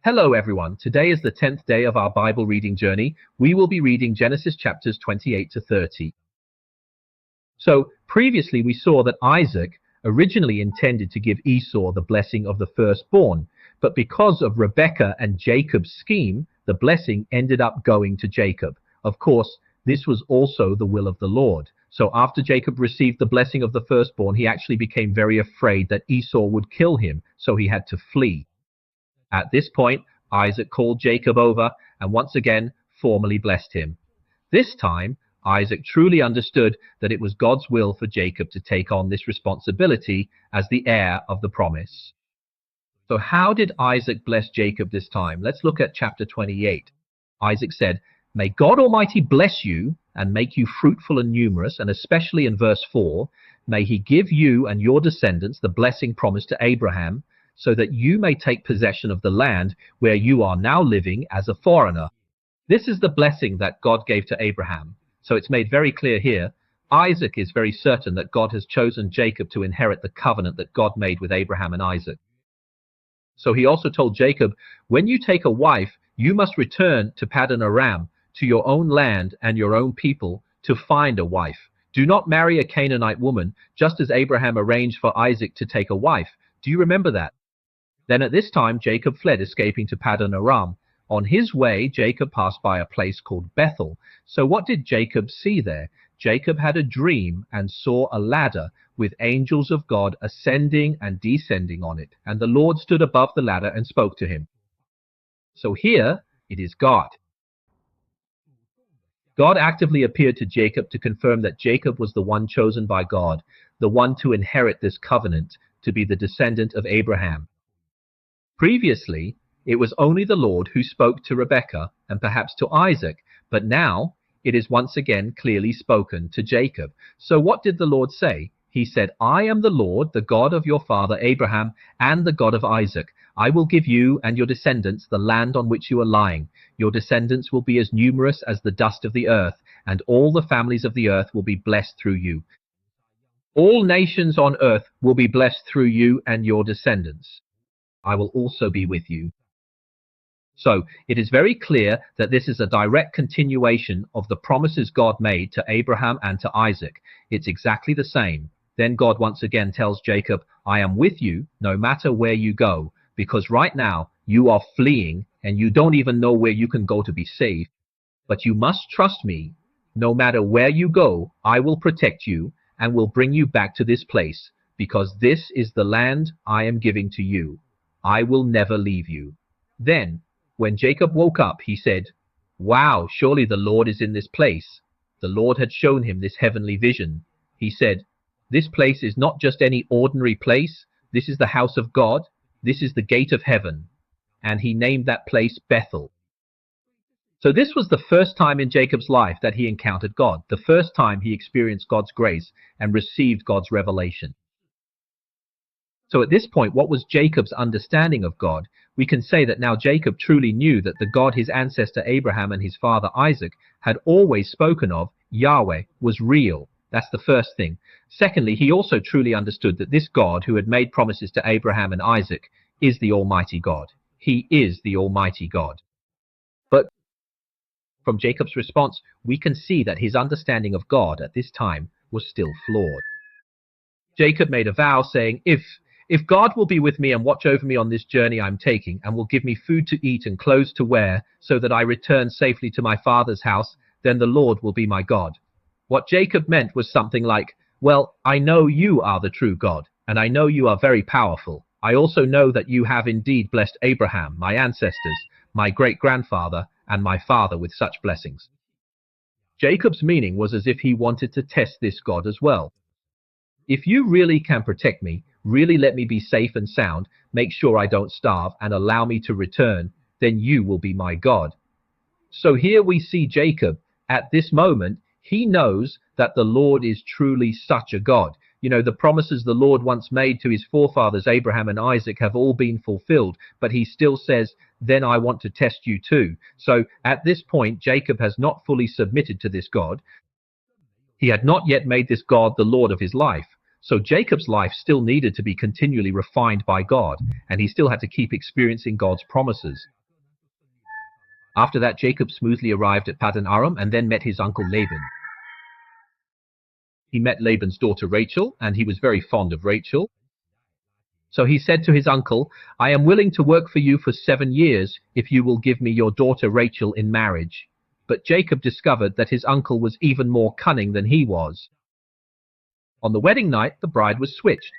Hello everyone, today is the 10th day of our Bible reading journey. We will be reading Genesis chapters 28 to 30. So previously we saw that Isaac originally intended to give Esau the blessing of the firstborn, but because of Rebekah and Jacob's scheme, the blessing ended up going to Jacob. Of course, this was also the will of the Lord. So after Jacob received the blessing of the firstborn, he actually became very afraid that Esau would kill him, so he had to flee. At this point, Isaac called Jacob over and once again formally blessed him. This time, Isaac truly understood that it was God's will for Jacob to take on this responsibility as the heir of the promise. So how did Isaac bless Jacob this time? Let's look at chapter 28. Isaac said, "May God Almighty bless you and make you fruitful and numerous," and especially in verse 4, "May he give you and your descendants the blessing promised to Abraham, so that you may take possession of the land where you are now living as a foreigner." This is the blessing that God gave to Abraham. So it's made very clear here, Isaac is very certain that God has chosen Jacob to inherit the covenant that God made with Abraham and Isaac. So he also told Jacob, "When you take a wife, you must return to Paddan Aram, to your own land and your own people, to find a wife. Do not marry a Canaanite woman, just as Abraham arranged for Isaac to take a wife. Do you remember that?" Then at this time Jacob fled, escaping to Paddan Aram. On his way, Jacob passed by a place called Bethel. So what did Jacob see there? Jacob had a dream and saw a ladder with angels of God ascending and descending on it. And the Lord stood above the ladder and spoke to him. So here it is God. God actively appeared to Jacob to confirm that Jacob was the one chosen by God, the one to inherit this covenant, to be the descendant of Abraham. Previously, it was only the Lord who spoke to Rebekah and perhaps to Isaac, but now it is once again clearly spoken to Jacob. So what did the Lord say? He said, "I am the Lord, the God of your father Abraham and the God of Isaac. I will give you and your descendants the land on which you are lying. Your descendants will be as numerous as the dust of the earth, and all the families of the earth will be blessed through you. All nations on earth will be blessed through you and your descendants. I will also be with you." So it is very clear that this is a direct continuation of the promises God made to Abraham and to Isaac. It's exactly the same. Then God once again tells Jacob, "I am with you no matter where you go, because right now you are fleeing and you don't even know where you can go to be safe. But you must trust me. No matter where you go, I will protect you and will bring you back to this place, because this is the land I am giving to you. I will never leave you." Then, when Jacob woke up, he said, "Wow, surely the Lord is in this place." The Lord had shown him this heavenly vision. He said, "This place is not just any ordinary place. This is the house of God. This is the gate of heaven." And he named that place Bethel. So this was the first time in Jacob's life that he encountered God, the first time he experienced God's grace and received God's revelation. So at this point, what was Jacob's understanding of God? We can say that now Jacob truly knew that the God his ancestor Abraham and his father Isaac had always spoken of, Yahweh, was real. That's the first thing. Secondly, he also truly understood that this God who had made promises to Abraham and Isaac is the Almighty God. He is the Almighty God. But from Jacob's response, we can see that his understanding of God at this time was still flawed. Jacob made a vow saying, If God will be with me and watch over me on this journey I'm taking, and will give me food to eat and clothes to wear, so that I return safely to my father's house, then the Lord will be my God." What Jacob meant was something like, "Well, I know you are the true God, and I know you are very powerful. I also know that you have indeed blessed Abraham, my ancestors, my great-grandfather, and my father with such blessings." Jacob's meaning was as if he wanted to test this God as well. If you really can protect me, really let me be safe and sound, make sure I don't starve, and allow me to return, then you will be my God. So here we see Jacob. At this moment, he knows that the Lord is truly such a God. You know, the promises the Lord once made to his forefathers, Abraham and Isaac, have all been fulfilled, but he still says, "Then I want to test you too." So at this point, Jacob has not fully submitted to this God. He had not yet made this God the Lord of his life. So Jacob's life still needed to be continually refined by God, and he still had to keep experiencing God's promises. After that, Jacob smoothly arrived at Paddan Aram and then met his uncle Laban. He met Laban's daughter Rachel, and he was very fond of Rachel. So he said to his uncle, "I am willing to work for you for 7 years if you will give me your daughter Rachel in marriage." But Jacob discovered that his uncle was even more cunning than he was. On the wedding night, the bride was switched.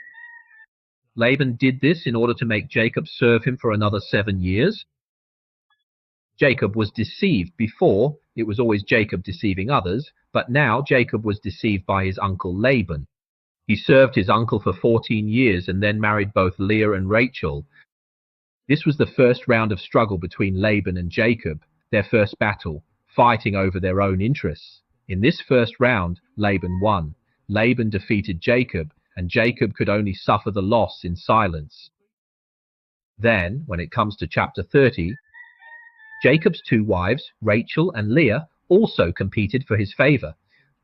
Laban did this in order to make Jacob serve him for another 7 years. Jacob was deceived before. It was always Jacob deceiving others, but now Jacob was deceived by his uncle Laban. He served his uncle for 14 years and then married both Leah and Rachel. This was the first round of struggle between Laban and Jacob, their first battle, fighting over their own interests. In this first round, Laban won. Laban defeated Jacob, and Jacob could only suffer the loss in silence. Then, when it comes to chapter 30, Jacob's 2 wives, Rachel and Leah, also competed for his favor.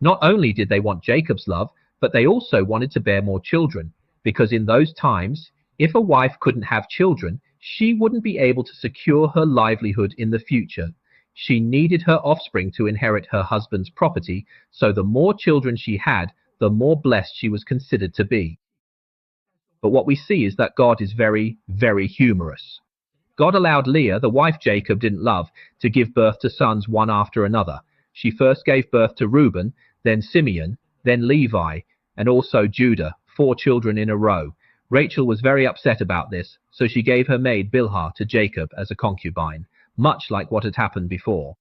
Not only did they want Jacob's love, but they also wanted to bear more children, because in those times, if a wife couldn't have children, she wouldn't be able to secure her livelihood in the future. She needed her offspring to inherit her husband's property, so the more children she had, the more blessed she was considered to be. But what we see is that God is very, very humorous. God allowed Leah, the wife Jacob didn't love, to give birth to sons one after another. She first gave birth to Reuben, then Simeon, then Levi, and also Judah, 4 children in a row. Rachel was very upset about this, so she gave her maid Bilhah to Jacob as a concubine, much like what had happened before.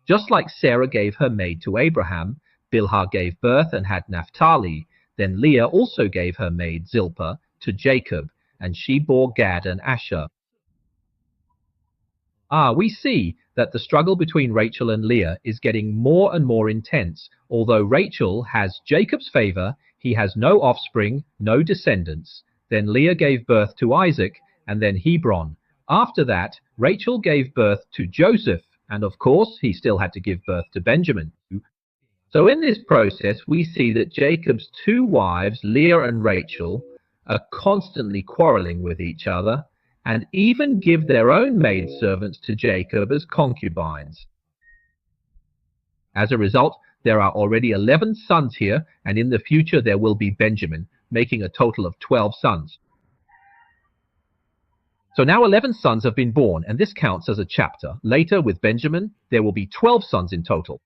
Just like Sarah gave her maid to Abraham, Bilhah gave birth and had Naphtali. Then Leah also gave her maid Zilpah to Jacob, and she bore Gad and Asher. We see that the struggle between Rachel and Leah is getting more and more intense. Although Rachel has Jacob's favor, he has no offspring, no descendants. Then Leah gave birth to Isaac, and then Hebron. After that, Rachel gave birth to Joseph, and of course, he still had to give birth to Benjamin. So in this process, we see that Jacob's 2 wives, Leah and Rachel, are constantly quarreling with each other, and even give their own maidservants to Jacob as concubines. As a result, there are already 11 sons here, and in the future there will be Benjamin, making a total of 12 sons. So now 11 sons have been born, and this counts as a chapter. Later, with Benjamin, there will be 12 sons in total.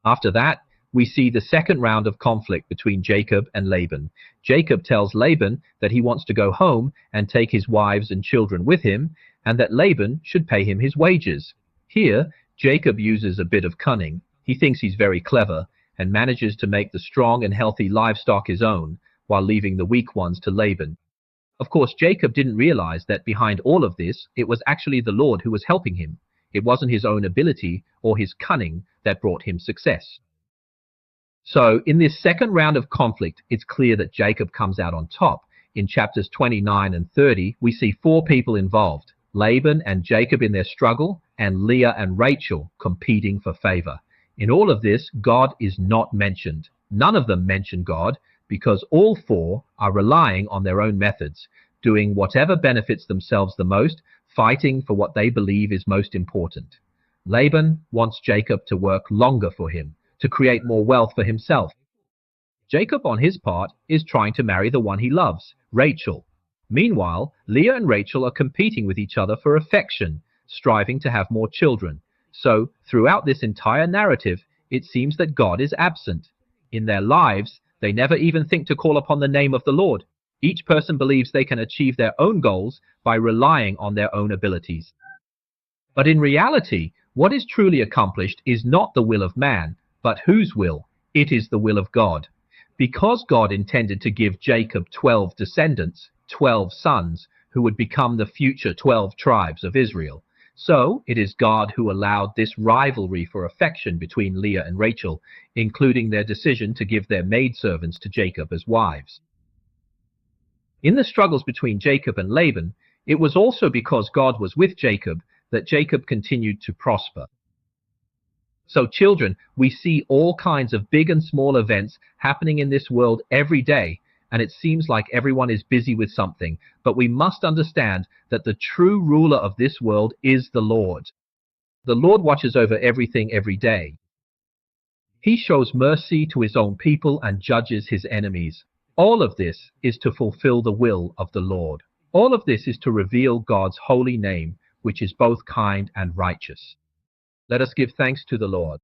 After that, we see the second round of conflict between Jacob and Laban. Jacob tells Laban that he wants to go home and take his wives and children with him, and that Laban should pay him his wages. Here, Jacob uses a bit of cunning. He thinks he's very clever and manages to make the strong and healthy livestock his own, while leaving the weak ones to Laban. Of course, Jacob didn't realize that behind all of this, it was actually the Lord who was helping him. It wasn't his own ability or his cunning that brought him success. So, in this second round of conflict, it's clear that Jacob comes out on top. In chapters 29 and 30, we see 4 people involved: Laban and Jacob in their struggle, and Leah and Rachel competing for favor. In all of this, God is not mentioned. None of them mention God, because all 4 are relying on their own methods, doing whatever benefits themselves the most, fighting for what they believe is most important. Laban wants Jacob to work longer for him, to create more wealth for himself. Jacob, on his part, is trying to marry the one he loves, Rachel. Meanwhile, Leah and Rachel are competing with each other for affection, striving to have more children. So, throughout this entire narrative, it seems that God is absent. In their lives, they never even think to call upon the name of the Lord. Each person believes they can achieve their own goals by relying on their own abilities. But in reality, what is truly accomplished is not the will of man, but whose will? It is the will of God. Because God intended to give Jacob 12 descendants, 12 sons, who would become the future 12 tribes of Israel. So it is God who allowed this rivalry for affection between Leah and Rachel, including their decision to give their maidservants to Jacob as wives. In the struggles between Jacob and Laban, it was also because God was with Jacob that Jacob continued to prosper. So children, we see all kinds of big and small events happening in this world every day, and it seems like everyone is busy with something, but we must understand that the true ruler of this world is the Lord. The Lord watches over everything every day. He shows mercy to his own people and judges his enemies. All of this is to fulfill the will of the Lord. All of this is to reveal God's holy name, which is both kind and righteous. Let us give thanks to the Lord.